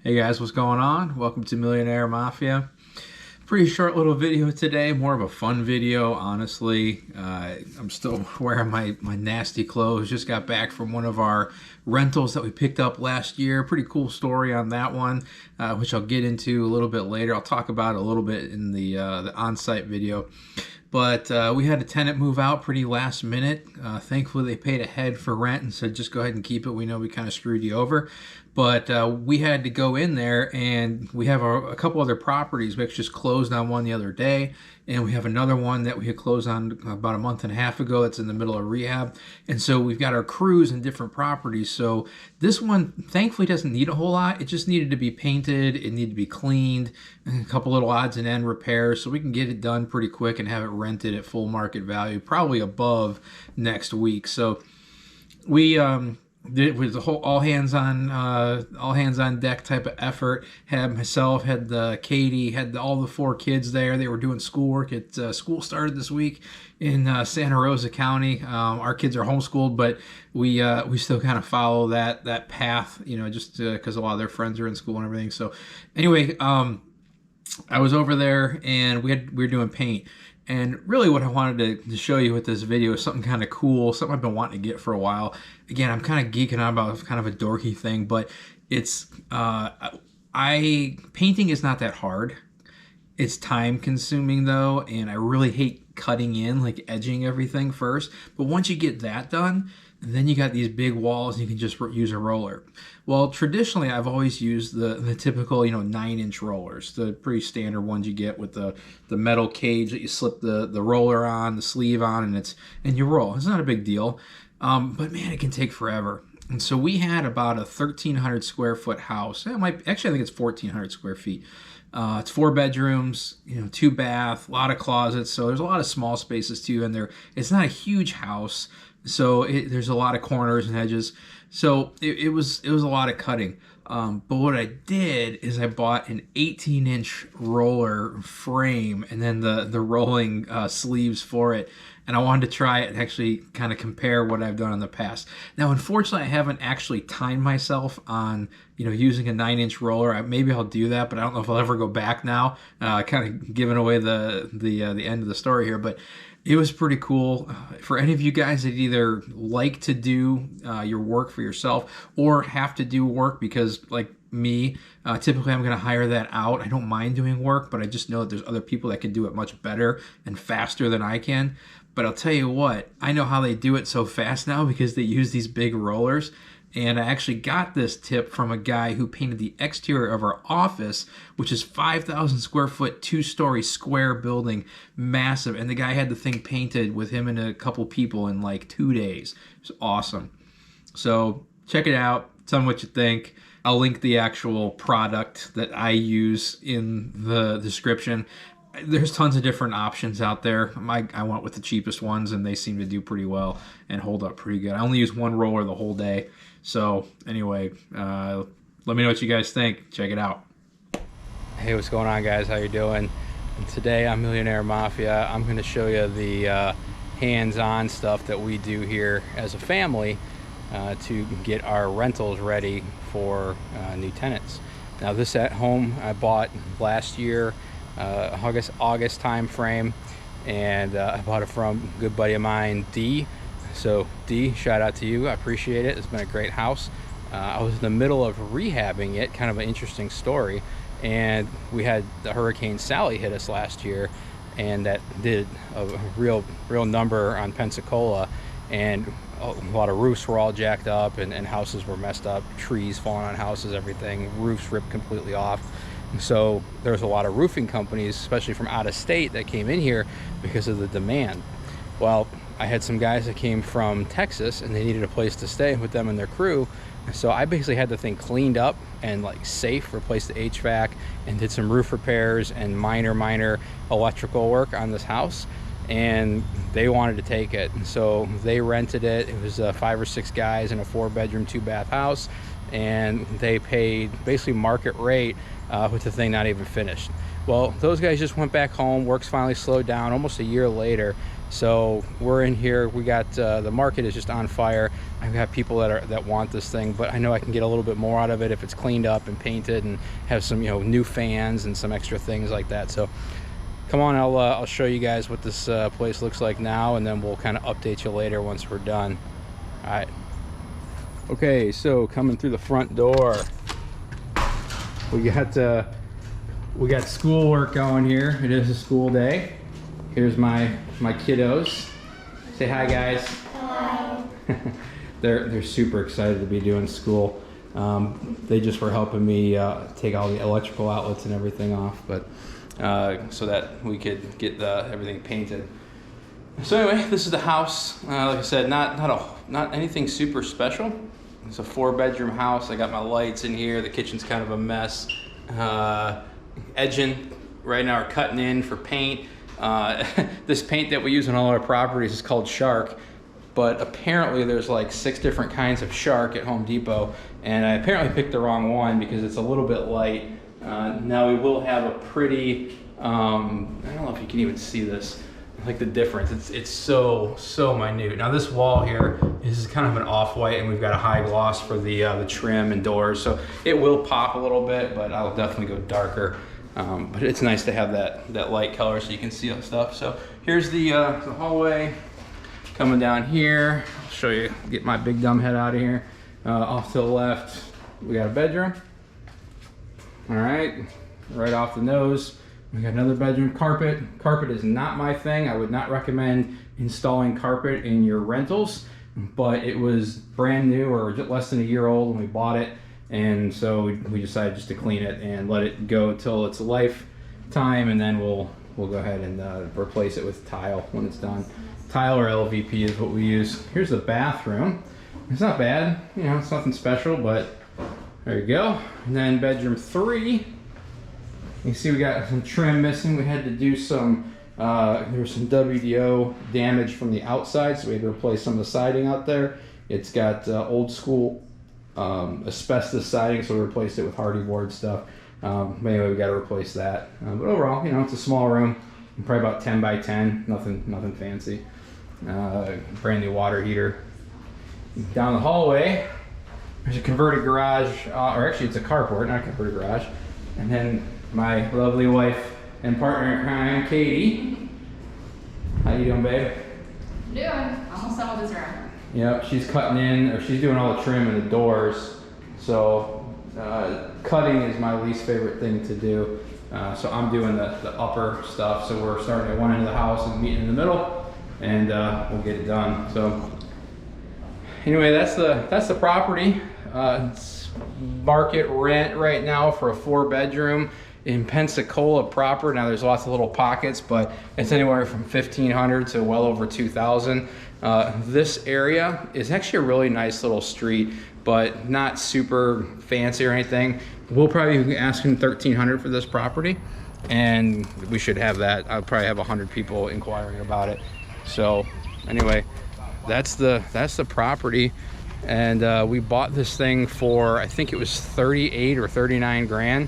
Hey guys, what's going on? Welcome to MillionHeir Mafia. Pretty short little video today, more of a fun video, honestly. I'm still wearing my nasty clothes. Just got back from one of our rentals that we picked up last year. Pretty cool story on that one, which I'll get into a little bit later. I'll talk about it a little bit in the on-site video. But we had a tenant move out pretty last minute. Thankfully, they paid ahead for rent and said, just go ahead and keep it. We know we kind of screwed you over. But we had to go in there, and we have a couple other properties. We actually just closed on one the other day, and we have another one that we had closed on about a month and a half ago that's in the middle of rehab. And so we've got our crews in different properties. So this one, thankfully, doesn't need a whole lot. It just needed to be painted. It needed to be cleaned, and a couple little odds and end repairs, so we can get it done pretty quick and have it rented at full market value, probably above next week. So we it was a whole all hands on deck type of effort. Had myself, had Katie, had all the four kids there. They were doing schoolwork. School started this week in Santa Rosa County. Our kids are homeschooled, but we still kind of follow that path, just because a lot of their friends are in school and everything. So anyway, I was over there and we were doing paint. And really what I wanted to show you with this video is something kind of cool, something I've been wanting to get for a while. Again, I'm kind of geeking out about kind of a dorky thing, but it's, painting is not that hard. It's time consuming though, and I really hate cutting in, like edging everything first. But once you get that done, then you got these big walls and you can just use a roller. Well, traditionally I've always used the typical 9-inch rollers, the pretty standard ones you get with the metal cage that you slip the roller on, the sleeve on, and you roll. It's not a big deal, but man, it can take forever. And so we had about a 1,300 square foot house. Actually, I think it's 1,400 square feet. It's 4 bedrooms, 2 bath, a lot of closets. So there's a lot of small spaces too. And it's not a huge house. So there's a lot of corners and edges. So it was a lot of cutting. But what I did is I bought an 18-inch roller frame and then the rolling sleeves for it. And I wanted to try it and actually kind of compare what I've done in the past. Now, unfortunately, I haven't actually timed myself on using a 9-inch roller. Maybe I'll do that, but I don't know if I'll ever go back now. Kind of giving away the end of the story here, but it was pretty cool. For any of you guys that either like to do your work for yourself or have to do work because, like me, typically I'm going to hire that out. I don't mind doing work, but I just know that there's other people that can do it much better and faster than I can. But I'll tell you what, I know how they do it so fast now because they use these big rollers. And I actually got this tip from a guy who painted the exterior of our office, which is 5,000 square foot, 2-story square building, massive. And the guy had the thing painted with him and a couple people in like 2 days. It's awesome. So check it out. Tell me what you think. I'll link the actual product that I use in the description. There's tons of different options out there. I went with the cheapest ones, and they seem to do pretty well and hold up pretty good. I only use one roller the whole day. So anyway, let me know what you guys think. Check it out. Hey, what's going on, guys? How you doing? And today on MillionHeir Mafia, I'm going to show you the hands-on stuff that we do here as a family to get our rentals ready for new tenants. Now, this at home I bought last year. August time frame, and I bought it from a good buddy of mine, D. So D, shout out to you. I appreciate it. It's been a great house. I was in the middle of rehabbing it, kind of an interesting story, and we had the Hurricane Sally hit us last year, and that did a real number on Pensacola, and a lot of roofs were all jacked up, and houses were messed up, trees falling on houses, everything, roofs ripped completely off. So there's a lot of roofing companies, especially from out of state, that came in here because of the demand. Well, I had some guys that came from Texas and they needed a place to stay with them and their crew. So I basically had the thing cleaned up and like safe, replaced the HVAC, and did some roof repairs and minor electrical work on this house. And they wanted to take it. So they rented it. It was 5 or 6 guys in a 4-bedroom, 2-bath house. And they paid basically market rate with the thing not even finished. Well, those guys just went back home. Work's finally slowed down almost a year later. So we're in here. We got the market is just on fire. I've got people that want this thing, but I know I can get a little bit more out of it if it's cleaned up and painted and have some, you know, new fans and some extra things like that. So come on, I'll show you guys what this place looks like now, and then we'll kind of update you later once we're done. All right. Okay, so coming through the front door, we got schoolwork going here. It is a school day. Here's my kiddos. Say hi, guys. Hi. They're super excited to be doing school. They just were helping me take all the electrical outlets and everything off, but so that we could get everything painted. So anyway, this is the house. Like I said, not anything super special. It's a 4-bedroom house. I got my lights in here. The kitchen's kind of a mess. Edging right now, are cutting in for paint. This paint that we use on all our properties is called Shark, but apparently there's like 6 different kinds of Shark at Home Depot, and I apparently picked the wrong one because it's a little bit light. Now we will have a pretty, I don't know if you can even see this, like the difference. It's so minute. Now this wall here is kind of an off-white, and we've got a high gloss for the trim and doors, so it will pop a little bit, but I'll definitely go darker. But it's nice to have that light color so you can see all stuff. So here's the hallway. Coming down here, I'll show you, get my big dumb head out of here. Off to the left, we got a bedroom. All right, right off the nose, we got another bedroom. Carpet is not my thing. I would not recommend installing carpet in your rentals, but it was brand new or less than a year old when we bought it. And so we decided just to clean it and let it go till its lifetime, and then we'll go ahead and replace it with tile when it's done. Tile or LVP is what we use. Here's the bathroom. It's not bad, you know, it's nothing special, but there you go. And then bedroom 3, you see we got some trim missing. We had to do some, there was some WDO damage from the outside, so we had to replace some of the siding out there. It's got old school asbestos siding, so we replaced it with hardy board stuff. But anyway, we got to replace that. But overall, you know, it's a small room, probably about 10 by 10, nothing fancy. Brand new water heater. Down the hallway, there's a converted garage, or actually it's a carport, not a converted garage. And then my lovely wife and partner in crime, Katie. How you doing, babe? Doing almost done with this room. Yep, she's cutting in, or she's doing all the trim in the doors. So cutting is my least favorite thing to do. So I'm doing the upper stuff. So we're starting at one end of the house and meeting in the middle, and we'll get it done. So anyway, that's the property. It's market rent right now for a 4-bedroom in Pensacola proper. Now there's lots of little pockets, but it's anywhere from $1,500 to well over $2,000. This area is actually a really nice little street, but not super fancy or anything. We'll probably be asking $1,300 for this property, and we should have that. I'll probably have 100 people inquiring about it. So anyway, that's the property, and we bought this thing for, I think it was 38 or 39 grand.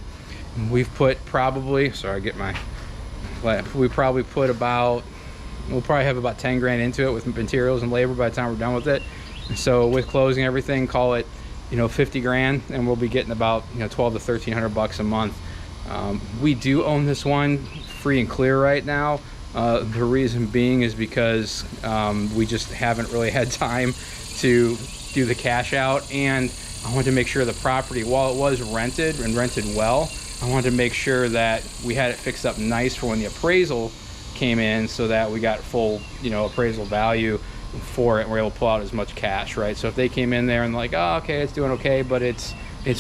We've put probably, sorry, we probably put about, we'll probably have about 10 grand into it with materials and labor by the time we're done with it. So with closing everything, call it, you know, 50 grand, and we'll be getting about, you know, 12 to 1,300 bucks a month. We do own this one free and clear right now. The reason being is because we just haven't really had time to do the cash out, and I wanted to make sure the property, while it was rented and rented well, I wanted to make sure that we had it fixed up nice for when the appraisal came in, so that we got full, you know, appraisal value for it, and we're able to pull out as much cash, right? So if they came in there and like, oh, okay, it's doing okay, but it's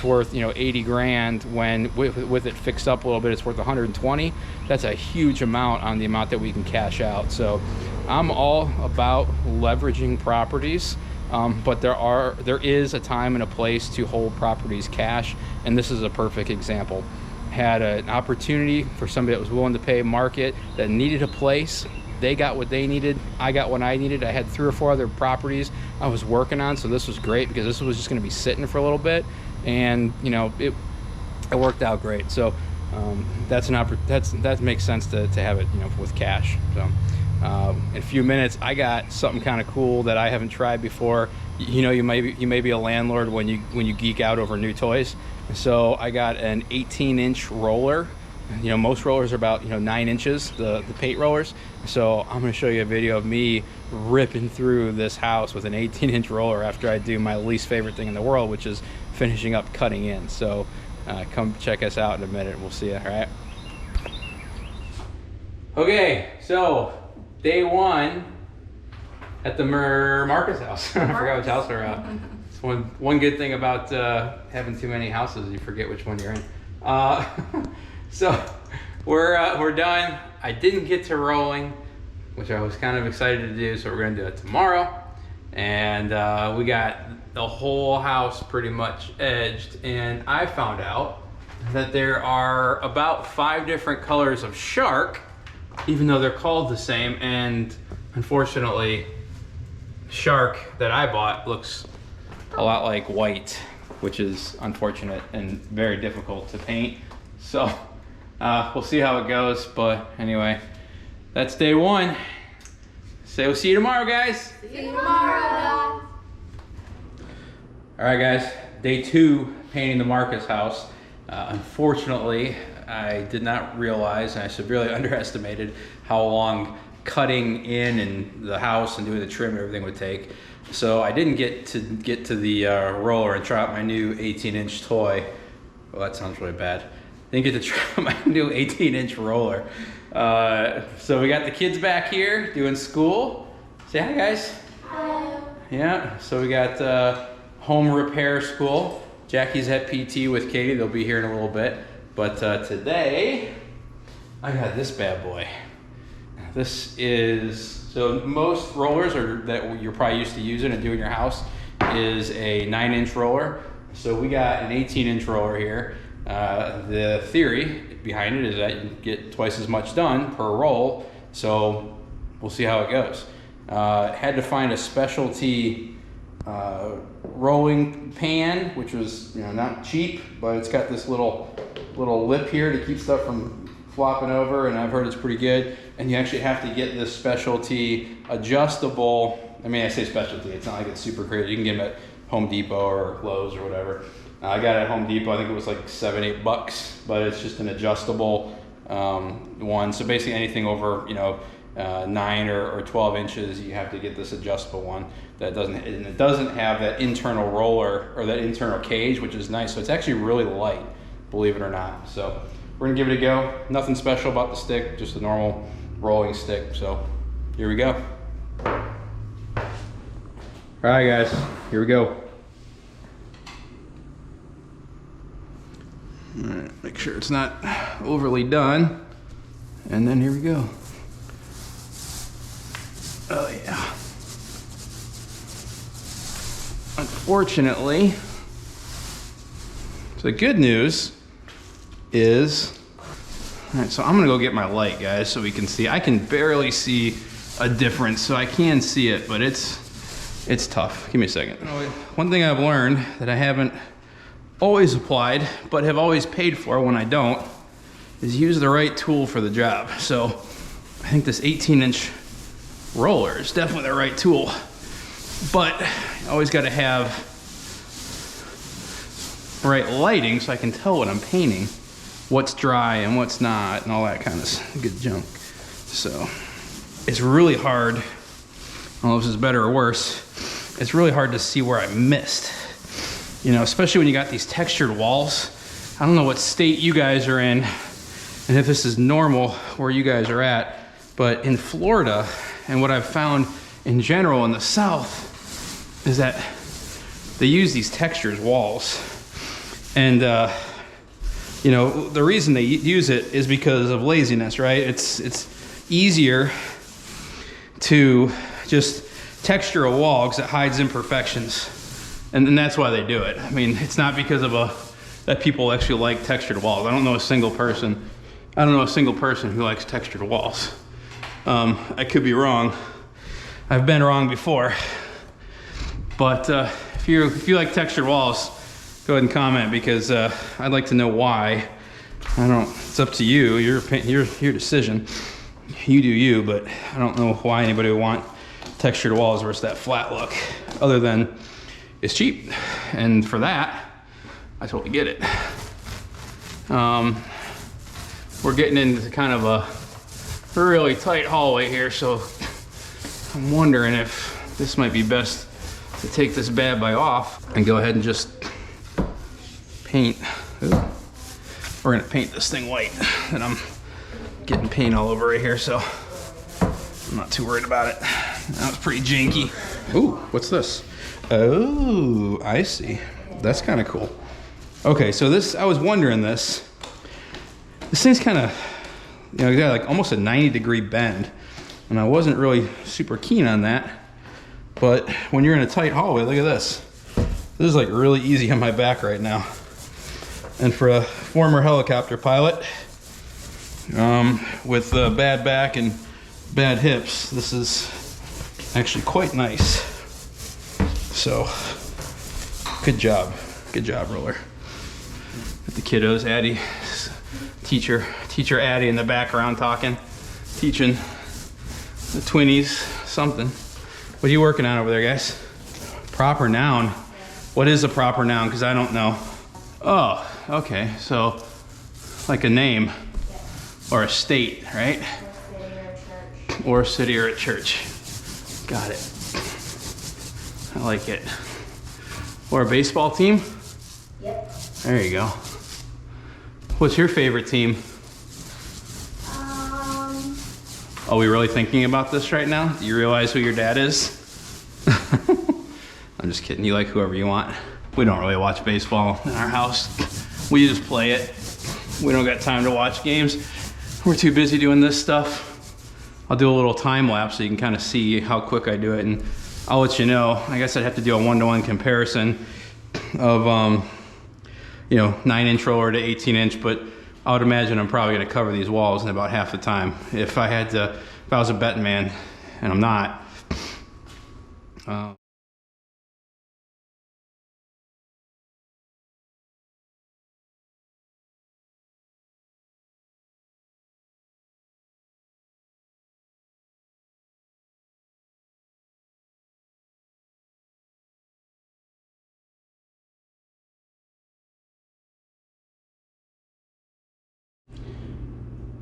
worth, you know, 80 grand, when with it fixed up a little bit, it's worth 120. That's a huge amount on the amount that we can cash out. So I'm all about leveraging properties, but there is a time and a place to hold properties cash, and this is a perfect example. Had an opportunity for somebody that was willing to pay market, that needed a place. They got what they needed, I got what I needed. I had 3 or 4 other properties I was working on, so this was great because this was just going to be sitting for a little bit, and you know, it worked out great. So that makes sense to have it, you know, with cash. So in a few minutes, I got something kind of cool that I haven't tried before. You know, you may be a landlord when you geek out over new toys. So I got an 18-inch roller. You know, most rollers are about, you know, 9 inches, the paint rollers. So I'm going to show you a video of me ripping through this house with an 18-inch roller after I do my least favorite thing in the world, which is finishing up cutting in. So come check us out in a minute. We'll see you. All right. Okay, so day one at the Marcus house. I forgot which house we're at. It's one good thing about having too many houses, you forget which one you're in. So we're done. I didn't get to rolling, which I was kind of excited to do, so we're gonna do it tomorrow. And we got the whole house pretty much edged, and I found out that there are about 5 different colors of shark, even though they're called the same. And unfortunately, shark that I bought looks a lot like white, which is unfortunate and very difficult to paint. So we'll see how it goes, but anyway, that's day one. So we'll see you tomorrow, guys. See you tomorrow, guys. All right, guys, day 2 painting the Marcus house. Unfortunately, I did not realize, and I severely underestimated how long cutting in the house and doing the trim and everything would take. So I didn't get to the roller and try out my new 18-inch toy. Well, that sounds really bad. Didn't get to try out my new 18-inch roller. So we got the kids back here doing school. Say hi, guys. Hi. Yeah, so we got home repair school. Jackie's at PT with Katie. They'll be here in a little bit. But today, I got this bad boy. This is, so most rollers that you're probably used to using and doing in your house is a 9-inch roller. So we got an 18-inch roller here. The theory behind it is that you get twice as much done per roll. So we'll see how it goes. Had to find a specialty rolling pan, which was, you know, not cheap, but it's got this little lip here to keep stuff from flopping over, and I've heard it's pretty good. And you actually have to get this specialty adjustable. I mean, I say specialty, it's not like it's super crazy. You can get them at Home Depot or Lowe's or whatever. I got it at Home Depot. I think it was like $7-8, but it's just an adjustable one. So basically anything over, you know, 9 or 12 inches, you have to get this adjustable one. That doesn't have that internal roller or that internal cage, which is nice. So it's actually really light, believe it or not. So we're gonna give it a go. Nothing special about the stick, just a normal rolling stick. So here we go. All right, guys, here we go. All right, make sure it's not overly done. And then here we go. Oh yeah. Unfortunately, so the good news is, all right, so I'm gonna go get my light, guys, so we can see. I can barely see a difference, so I can see it, but it's tough. Give me a second. One thing I've learned that I haven't always applied, but have always paid for when I don't, is use the right tool for the job. So I think this 18-inch roller is definitely the right tool, but I always got to have right lighting so I can tell what I'm painting, what's dry and what's not, and all that kind of good junk. So it's really hard. I don't know if this is better or worse. It's really hard to see where I missed. You know, especially when you got these textured walls. I don't know what state you guys are in and if this is normal where you guys are at, but in Florida, and what I've found in general in the South, is that they use these textures walls. And you know, the reason they use it is because of laziness, right? It's easier to just texture a wall because it hides imperfections. And then that's why they do it. I mean, it's not because of that people actually like textured walls. I don't know a single person who likes textured walls. I could be wrong. I've been wrong before. But if you like textured walls, go ahead and comment, because I'd like to know why I don't, it's up to you, your decision. You do you, but I don't know why anybody would want textured walls versus that flat look, other than it's cheap. And for that, I totally get it. We're getting into kind of a really tight hallway here, so I'm wondering if this might be best to take this bad boy off and go ahead and just paint. Ooh. We're gonna paint this thing white, and I'm getting paint all over right here, so I'm not too worried about it. That was pretty janky. Ooh, what's this? Oh, I see. That's kind of cool. Okay, so this, I was wondering this. This thing's kind of, you know, got like almost a 90-degree bend, and I wasn't really super keen on that. But when you're in a tight hallway, look at this. This is like really easy on my back right now. And for a former helicopter pilot with a bad back and bad hips, this is actually quite nice. So, good job, Roller. With the kiddos, Addie, teacher Addie in the background talking, teaching the twinnies something. What are you working on over there, guys? Proper noun. What is a proper noun? Because I don't know. Oh, okay, so like a name or a state, right? Or a city or a church. Got it. I like it. Or a baseball team? Yep. There you go. What's your favorite team? Are we really thinking about this right now? Do you realize who your dad is? I'm just kidding. You like whoever you want. We don't really watch baseball in our house. We just play it. We don't got time to watch games. We're too busy doing this stuff. I'll do a little time lapse so you can kind of see how quick I do it, and I'll let you know. I guess I'd have to do a 1-to-1 comparison of, you know, 9-inch roller to 18-inch, but I would imagine I'm probably gonna cover these walls in about half the time. If I was a betting man, and I'm not.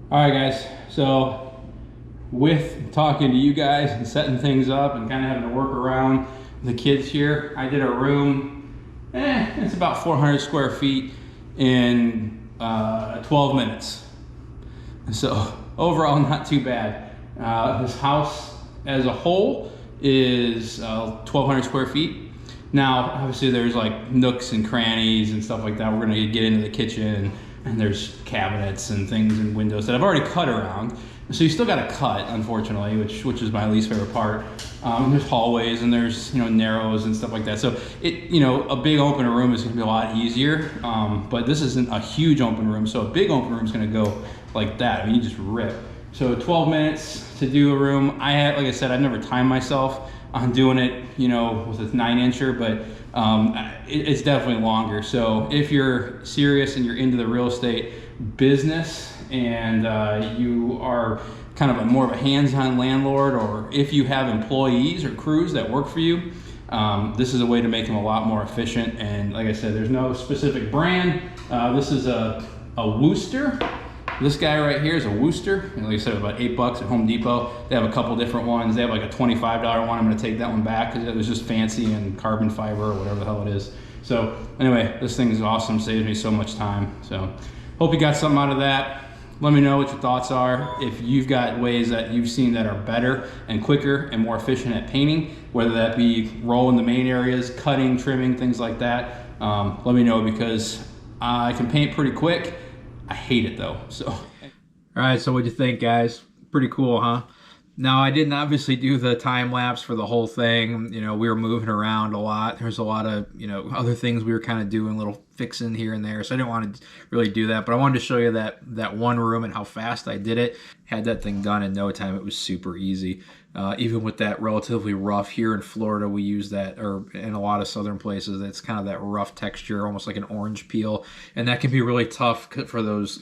All right, guys, so with talking to you guys and setting things up and kind of having to work around the kids here, I did a room, it's about 400 square feet in 12 minutes. So overall, not too bad. This house as a whole is 1,200 square feet. Now, obviously there's like nooks and crannies and stuff like that. We're gonna get into the kitchen, and there's cabinets and things and windows that I've already cut around. So you still got to cut, unfortunately, which is my least favorite part. And there's hallways and there's, you know, narrows and stuff like that. So it, you know, a big open room is gonna be a lot easier. But this isn't a huge open room, so a big open room is gonna go like that. I mean, you just rip. So 12 minutes to do a room. Like I said, I've never timed myself on doing it, you know, with a 9-incher, but it's definitely longer. So if you're serious and you're into the real estate business and you are kind of more of a hands-on landlord, or if you have employees or crews that work for you, this is a way to make them a lot more efficient. And like I said, there's no specific brand. This is a Wooster. This guy right here is a Wooster. And like I said, about $8 at Home Depot. They have a couple different ones. They have like a $25 one. I'm gonna take that one back because it was just fancy and carbon fiber or whatever the hell it is. So anyway, this thing is awesome. Saves me so much time. So hope you got something out of that. Let me know what your thoughts are. If you've got ways that you've seen that are better and quicker and more efficient at painting, whether that be rolling the main areas, cutting, trimming, things like that, let me know, because I can paint pretty quick. I hate it though, so. All right, so what'd you think, guys? Pretty cool, huh? Now, I didn't obviously do the time lapse for the whole thing. You know, we were moving around a lot. There's a lot of, you know, other things we were kind of doing, little fixing here and there, so I didn't want to really do that. But I wanted to show you that one room and how fast I did it. Had that thing done in no time. It was super easy. Even with that relatively rough, here in Florida we use that, or in a lot of southern places, it's kind of that rough texture, almost like an orange peel, and that can be really tough for those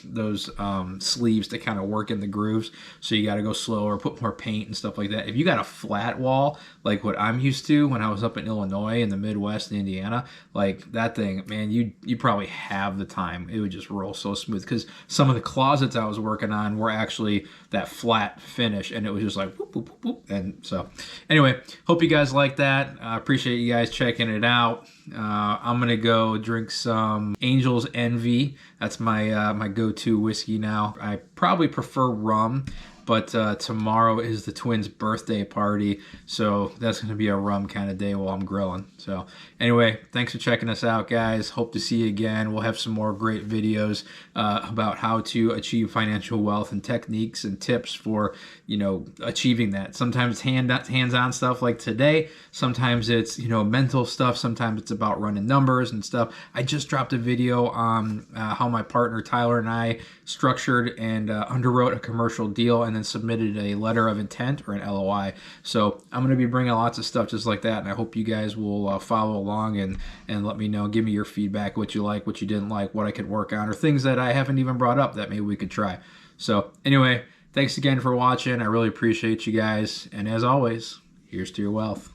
sleeves to kind of work in the grooves. So you got to go slower, put more paint and stuff like that. If you got a flat wall like what I'm used to when I was up in Illinois, in the Midwest, in Indiana, like that thing, man, you probably have the time. It would just roll so smooth, because some of the closets I was working on were actually that flat finish, and it was just like whoop, whoop, whoop, whoop. And so anyway, hope you guys like that. I appreciate you guys checking it out. I'm gonna go drink some Angel's Envy. That's my my go-to whiskey now. I probably prefer rum, but tomorrow is the twins' birthday party, so that's going to be a rum kind of day while I'm grilling. So anyway, thanks for checking us out, guys. Hope to see you again. We'll have some more great videos about how to achieve financial wealth and techniques and tips for, you know, achieving that. Sometimes hands-on stuff like today. Sometimes it's, you know, mental stuff. Sometimes it's about running numbers and stuff. I just dropped a video on how my partner Tyler and I structured and underwrote a commercial deal and then submitted a letter of intent, or an LOI. So I'm going to be bringing lots of stuff just like that, and I hope you guys will follow along and let me know, give me your feedback, what you like, what you didn't like, what I could work on, or things that I haven't even brought up that maybe we could try. So anyway, thanks again for watching. I really appreciate you guys, and as always, here's to your wealth.